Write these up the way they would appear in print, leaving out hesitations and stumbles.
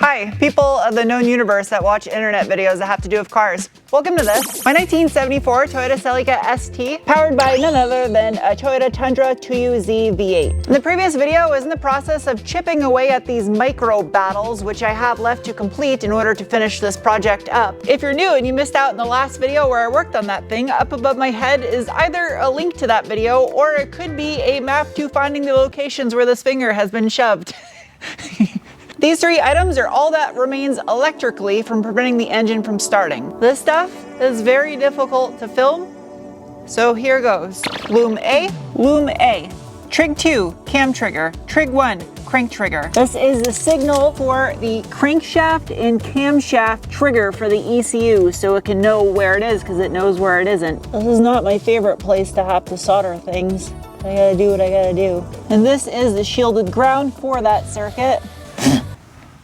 Hi, people of the known universe that watch internet videos that have to do with cars. Welcome to this. My 1974 Toyota Celica ST, powered by none other than a Toyota Tundra 2UZ V8. In the previous video, I was in the process of chipping away at these micro battles, which I have left to complete in order to finish this project up. If you're new and you missed out in the last video where I worked on that thing, up above my head is either a link to that video or it could be a map to finding the locations where this finger has been shoved. These three items are all that remains electrically from preventing the engine from starting. This stuff is very difficult to film, so here goes. Loom A, Trig 2, cam trigger, Trig 1, crank trigger. This is the signal for the crankshaft and camshaft trigger for the ECU, so it can know where it is because it knows where it isn't. This is not my favorite place to have to solder things. I gotta do what I gotta do. And this is the shielded ground for that circuit.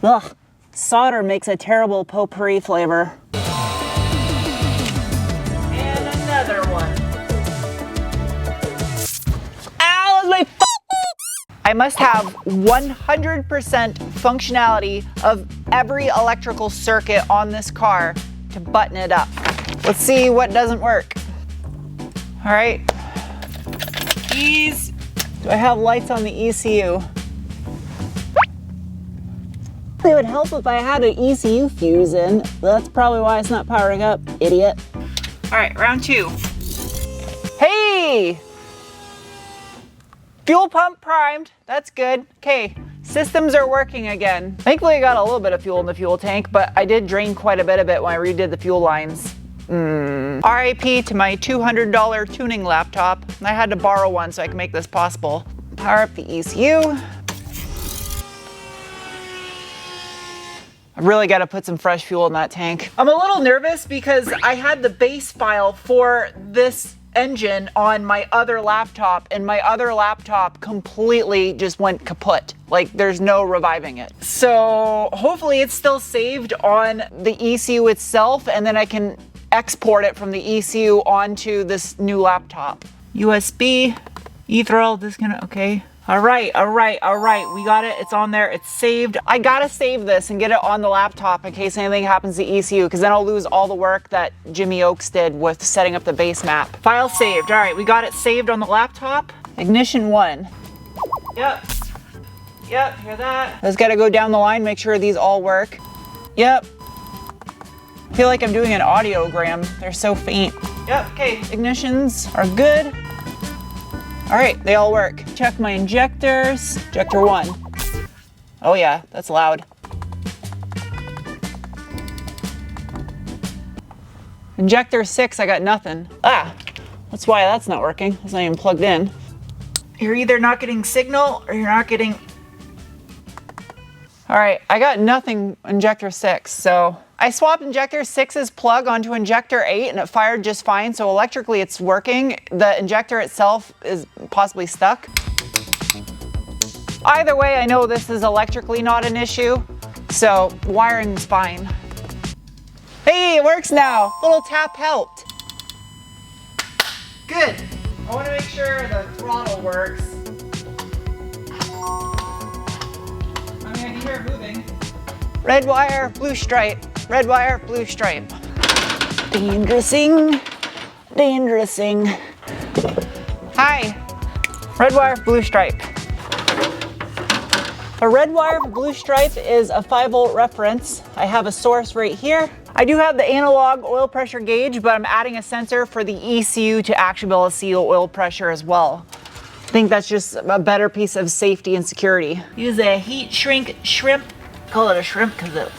Ugh, solder makes a terrible potpourri flavor. And another one. Ow, my I must have 100% functionality of every electrical circuit on this car to button it up. Let's see what doesn't work. All right. Keys. Do I have lights on the ECU? It would help if I had an ECU fuse in. That's probably why it's not powering up, idiot. All right, round 2. Hey! Fuel pump primed, that's good. Okay, systems are working again. Thankfully I got a little bit of fuel in the fuel tank, but I did drain quite a bit of it when I redid the fuel lines. RIP to my $200 tuning laptop. I had to borrow one so I can make this possible. Power up the ECU. I really got to put some fresh fuel in that tank. I'm a little nervous because I had the base file for this engine on my other laptop and my other laptop completely just went kaput. Like there's no reviving it. So hopefully it's still saved on the ECU itself and then I can export it from the ECU onto this new laptop. USB, Throttle, disconnect, okay. All right, we got it, it's on there, it's saved. I gotta save this and get it on the laptop in case anything happens to ECU, because then I'll lose all the work that Jimmy Oakes did with setting up the base map. File saved, all right, we got it saved on the laptop. Ignition 1. Yep, hear that? Just gotta go down the line, make sure these all work. Yep. I feel like I'm doing an audiogram, they're so faint. Yep, okay, ignitions are good. All right, they all work. Check my injectors. Injector 1. Oh yeah, that's loud. Injector 6, I got nothing. Ah, that's why that's not working. It's not even plugged in. You're either not getting signal or you're not getting... All right, I got nothing injector 6, so I swapped injector 6's plug onto injector 8 and it fired just fine, so electrically it's working. The injector itself is possibly stuck. Either way, I know this is electrically not an issue, so wiring's fine. Hey, it works now. Little tap helped. Good. I want to make sure the throttle works. I can hear it moving. Red wire, blue stripe. Red wire, blue stripe. Dangerousing. Hi. Red wire, blue stripe. A red wire for blue stripe is a 5-volt reference. I have a source right here. I do have the analog oil pressure gauge, but I'm adding a sensor for the ECU to actually be able to see the oil pressure as well. I think that's just a better piece of safety and security. Use a heat shrink shrimp. Call it a shrimp because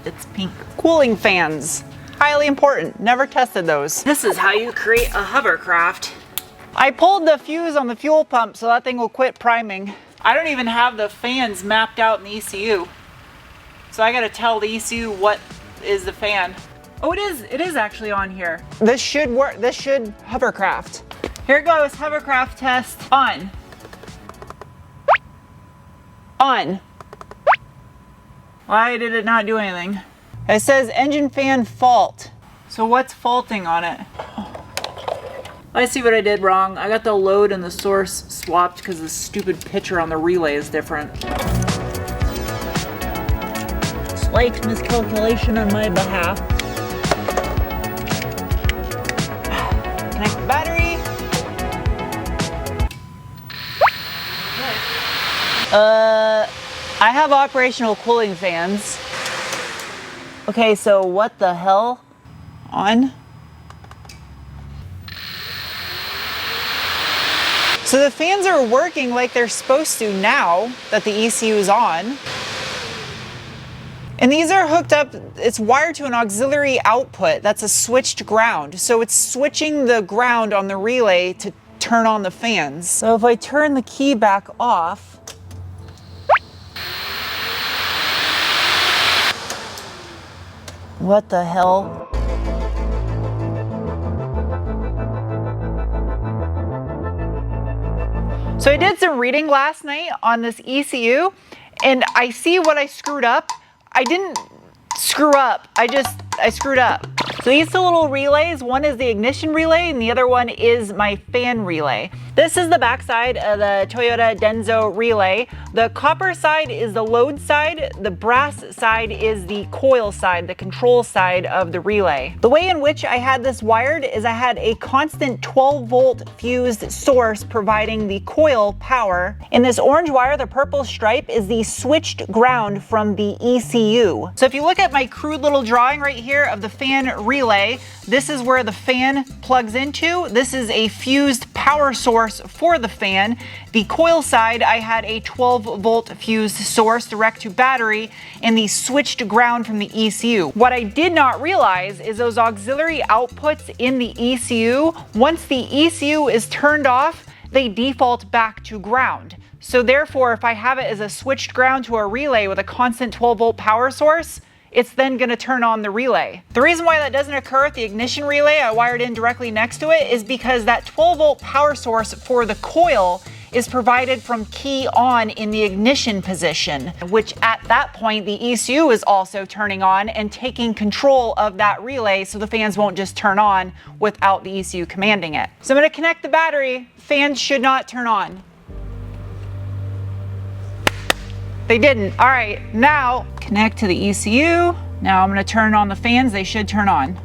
it's pink. Cooling fans, highly important. Never tested those. This is how you create a hovercraft. I pulled the fuse on the fuel pump so that thing will quit priming. I don't even have the fans mapped out in the ECU. So I gotta tell the ECU what is the fan. Oh, it is actually on here. This should work, this should hovercraft. Here it goes, hovercraft test on. On. Why did it not do anything? It says engine fan fault. So what's faulting on it? I see what I did wrong. I got the load and the source swapped because the stupid picture on the relay is different. slight miscalculation on my behalf. Connect the battery. I have operational cooling fans. Okay, so what the hell? On. So the fans are working like they're supposed to now that the ECU is on. And these are hooked up, it's wired to an auxiliary output that's a switched ground. So it's switching the ground on the relay to turn on the fans. So if I turn the key back off, what the hell? So I did some reading last night on this ECU and I see what I screwed up. I didn't screw up, I screwed up. So these two little relays, one is the ignition relay and the other one is my fan relay. This is the back side of the Toyota Denso relay. The copper side is the load side, the brass side is the coil side, the control side of the relay. The way in which I had this wired is I had a constant 12-volt fused source providing the coil power. In this orange wire, the purple stripe is the switched ground from the ECU. So if you look at my crude little drawing right here of the fan relay, this is where the fan plugs into. This is a fused power source for the fan. The coil side, I had a 12-volt fused source direct to battery and the switched ground from the ECU. What I did not realize is those auxiliary outputs in the ECU, once the ECU is turned off, they default back to ground. So therefore, if I have it as a switched ground to a relay with a constant 12-volt power source, it's then going to turn on the relay. The reason why that doesn't occur at the ignition relay I wired in directly next to it is because that 12-volt power source for the coil is provided from key on in the ignition position, which at that point the ECU is also turning on and taking control of that relay so the fans won't just turn on without the ECU commanding it. So I'm going to connect the battery. Fans should not turn on. They didn't. All right, now connect to the ECU. Now I'm going to turn on the fans. They should turn on.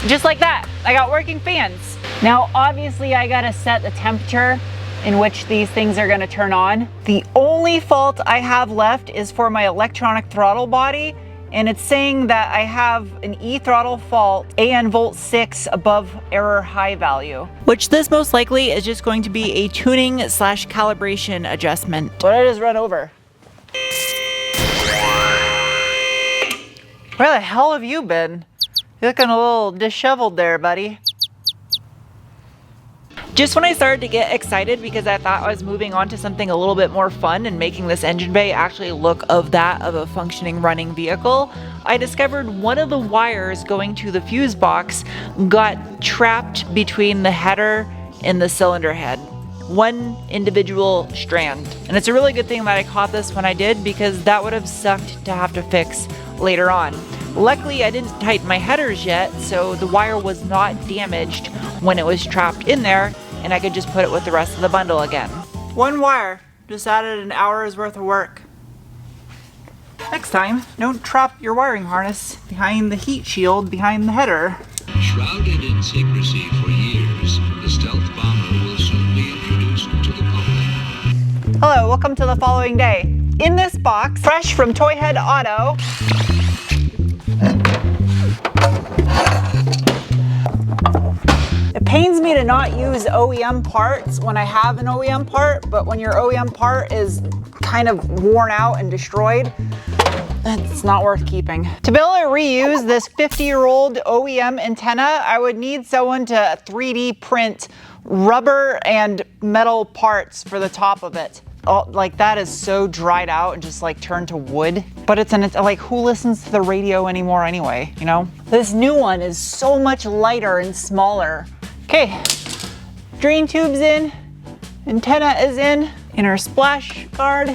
Just like that, I got working fans. Now, obviously I got to set the temperature in which these things are going to turn on. The only fault I have left is for my electronic throttle body. And it's saying that I have an e-throttle fault, AN volt 6 above error high value. Which this most likely is just going to be a tuning / calibration adjustment. What did I just run over? Where the hell have you been? You're looking a little disheveled there, buddy. Just when I started to get excited because I thought I was moving on to something a little bit more fun and making this engine bay actually look of that of a functioning running vehicle, I discovered one of the wires going to the fuse box got trapped between the header and the cylinder head. One individual strand. And it's a really good thing that I caught this when I did because that would have sucked to have to fix later on. Luckily, I didn't tighten my headers yet, so the wire was not damaged when it was trapped in there, and I could just put it with the rest of the bundle again. One wire, just added an hour's worth of work. Next time, don't trap your wiring harness behind the heat shield behind the header. Shrouded in secrecy for years, the stealth bomber will soon be introduced to the public. Hello, welcome to the following day. In this box, fresh from Toyhead Auto, it pains me to not use OEM parts when I have an OEM part, but when your OEM part is kind of worn out and destroyed, it's not worth keeping. To be able to reuse this 50-year-old OEM antenna, I would need someone to 3D print rubber and metal parts for the top of it. Oh, like that is so dried out and just like turned to wood. But it's like, who listens to the radio anymore anyway, you know? This new one is so much lighter and smaller. Okay, drain tube's in, antenna is in, inner splash guard.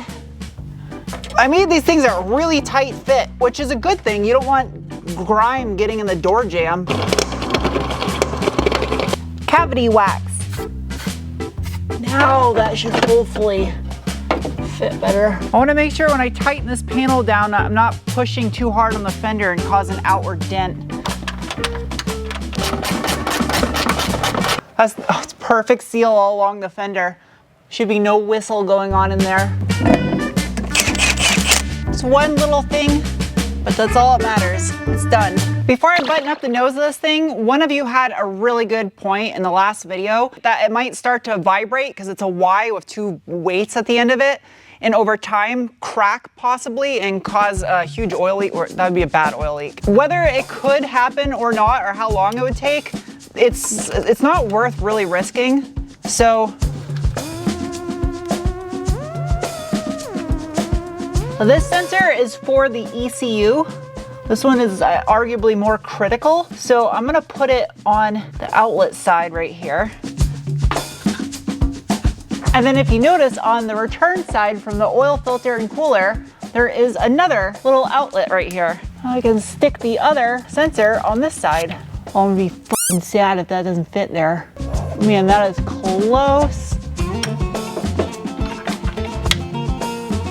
I made these things a really tight fit, which is a good thing. You don't want grime getting in the door jamb. Cavity wax. Now that should hopefully fit better. I want to make sure when I tighten this panel down, I'm not pushing too hard on the fender and cause an outward dent. It's perfect seal all along the fender. Should be no whistle going on in there. It's one little thing, but that's all that matters. It's done. Before I button up the nose of this thing, one of you had a really good point in the last video that it might start to vibrate because it's a Y with two weights at the end of it, and over time crack possibly and cause a huge oil leak, or that would be a bad oil leak. Whether it could happen or not, or how long it would take, it's not worth really risking. So this sensor is for the ECU. This one is arguably more critical. So I'm gonna put it on the outlet side right here. And then if you notice on the return side from the oil filter and cooler, there is another little outlet right here. I can stick the other sensor on this side. I'm gonna be f***ing sad if that doesn't fit there. Man, that is close.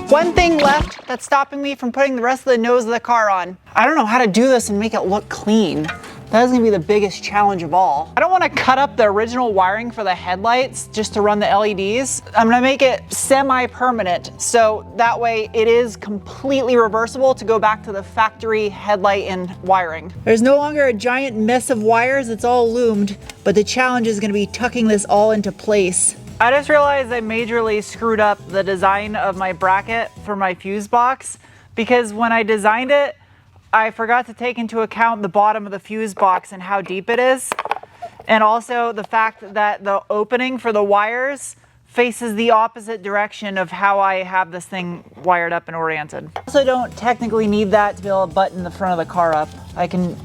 One thing left that's stopping me from putting the rest of the nose of the car on. I don't know how to do this and make it look clean. That is gonna be the biggest challenge of all. I don't wanna cut up the original wiring for the headlights just to run the LEDs. I'm gonna make it semi-permanent, so that way it is completely reversible to go back to the factory headlight and wiring. There's no longer a giant mess of wires, it's all loomed, but the challenge is gonna be tucking this all into place. I just realized I majorly screwed up the design of my bracket for my fuse box, because when I designed it, I forgot to take into account the bottom of the fuse box and how deep it is. And also the fact that the opening for the wires faces the opposite direction of how I have this thing wired up and oriented. I also don't technically need that to be able to button the front of the car up. I can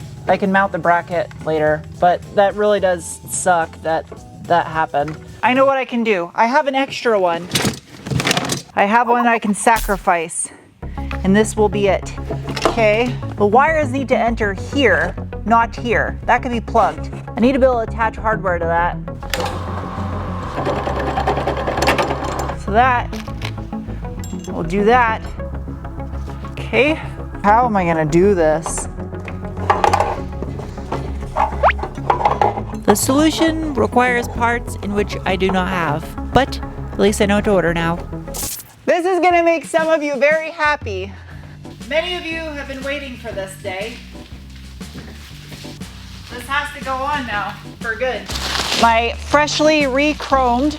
mount the bracket later, but that really does suck that happened. I know what I can do. I have an extra one. I have one I can sacrifice, and this will be it. Okay, the wires need to enter here, not here. That could be plugged. I need to be able to attach hardware to that. So that, we'll do that. Okay, how am I gonna do this? The solution requires parts in which I do not have, but at least I know what to order now. This is gonna make some of you very happy. Many of you have been waiting for this day. This has to go on now, for good. My freshly re-chromed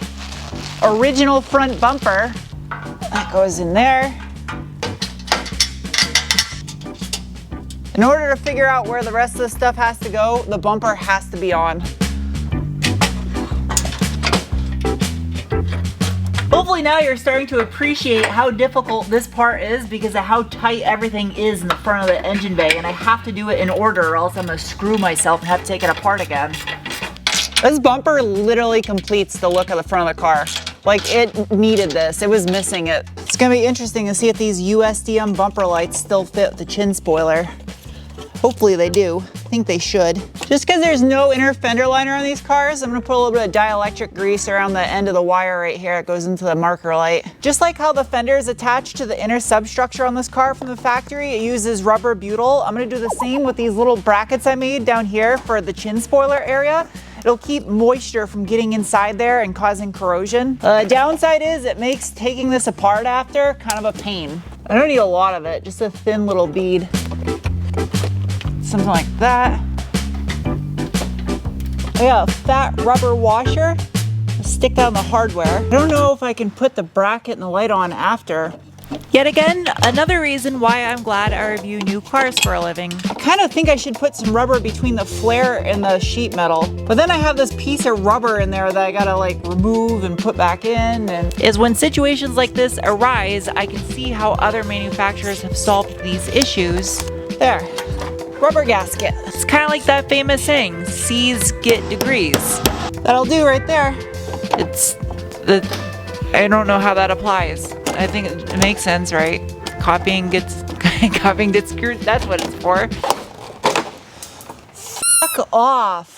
original front bumper, that goes in there. In order to figure out where the rest of the stuff has to go, the bumper has to be on. Hopefully now you're starting to appreciate how difficult this part is because of how tight everything is in the front of the engine bay, and I have to do it in order or else I'm gonna screw myself and have to take it apart again. This bumper literally completes the look of the front of the car. Like, it needed this, it was missing it. It's gonna be interesting to see if these USDM bumper lights still fit the chin spoiler. Hopefully they do. I think they should. Just because there's no inner fender liner on these cars, I'm gonna put a little bit of dielectric grease around the end of the wire right here. It goes into the marker light. Just like how the fender is attached to the inner substructure on this car from the factory, it uses rubber butyl. I'm gonna do the same with these little brackets I made down here for the chin spoiler area. It'll keep moisture from getting inside there and causing corrosion. The downside is it makes taking this apart after kind of a pain. I don't need a lot of it, just a thin little bead. Something like that. I got a fat rubber washer. I'll stick that on the hardware. I don't know if I can put the bracket and the light on after. Yet again, another reason why I'm glad I review new cars for a living. I kind of think I should put some rubber between the flare and the sheet metal. But then I have this piece of rubber in there that I gotta like remove and put back in. And is when situations like this arise, I can see how other manufacturers have solved these issues. There. Rubber gasket. It's kind of like that famous saying, C's get degrees. That'll do right there. I don't know how that applies. I think it makes sense, right? Copying gets screwed. That's what it's for. Fuck off.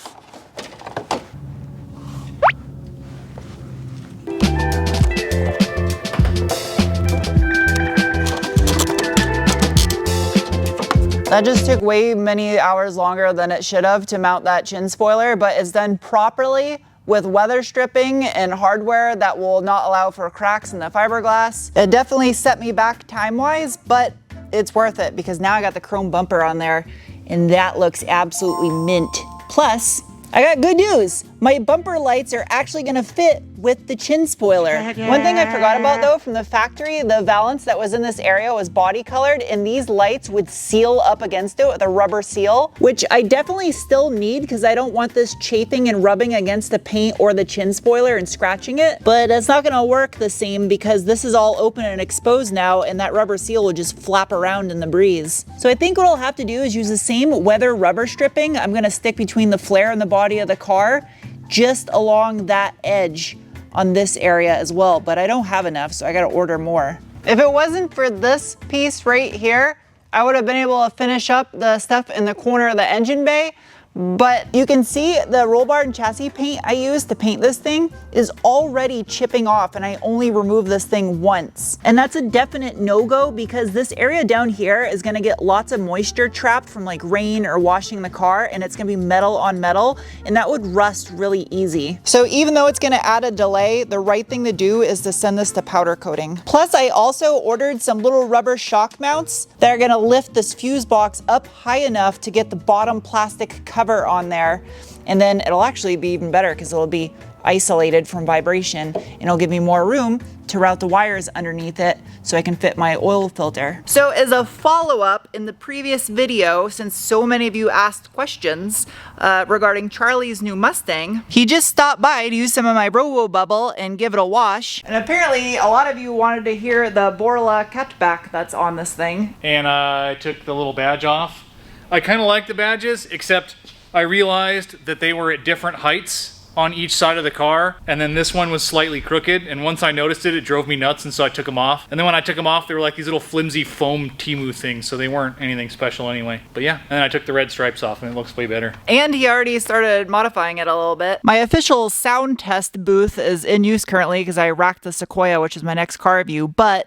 That just took way many hours longer than it should have to mount that chin spoiler, but it's done properly with weather stripping and hardware that will not allow for cracks in the fiberglass. It definitely set me back time-wise, but it's worth it because now I got the chrome bumper on there and that looks absolutely mint. Plus, I got good news. My bumper lights are actually gonna fit with the chin spoiler. One thing I forgot about though, from the factory, the valance that was in this area was body colored and these lights would seal up against it with a rubber seal, which I definitely still need because I don't want this chafing and rubbing against the paint or the chin spoiler and scratching it. But it's not gonna work the same because this is all open and exposed now and that rubber seal will just flap around in the breeze. So I think what I'll have to do is use the same weather rubber stripping I'm gonna stick between the flare and the body of the car, just along that edge on this area as well, but I don't have enough, so I gotta order more. If it wasn't for this piece right here, I would have been able to finish up the stuff in the corner of the engine bay, but you can see the roll bar and chassis paint I used to paint this thing is already chipping off and I only removed this thing once. And that's a definite no-go because this area down here is gonna get lots of moisture trapped from like rain or washing the car and it's gonna be metal on metal and that would rust really easy. So even though it's gonna add a delay, the right thing to do is to send this to powder coating. Plus I also ordered some little rubber shock mounts that are gonna lift this fuse box up high enough to get the bottom plastic cover on there, and then it'll actually be even better because it'll be isolated from vibration and it'll give me more room to route the wires underneath it so I can fit my oil filter. So as a follow-up, in the previous video, since so many of you asked questions regarding Charlie's new Mustang, he just stopped by to use some of my Robo Bubble and give it a wash. And apparently a lot of you wanted to hear the Borla cutback that's on this thing. And I took the little badge off. I kind of like the badges, except I realized that they were at different heights on each side of the car, and then this one was slightly crooked, and once I noticed it, it drove me nuts, and so I took them off. And then when I took them off, they were like these little flimsy foam Temu things, so they weren't anything special anyway. But yeah, and then I took the red stripes off, and it looks way better. And he already started modifying it a little bit. My official sound test booth is in use currently because I racked the Sequoia, which is my next car review, but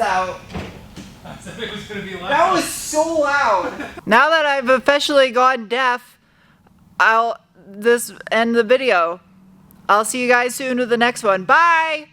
out. I said it was gonna be loud. That was so loud. Now that I've officially gone deaf, I'll end the video. I'll see you guys soon with the next one. Bye!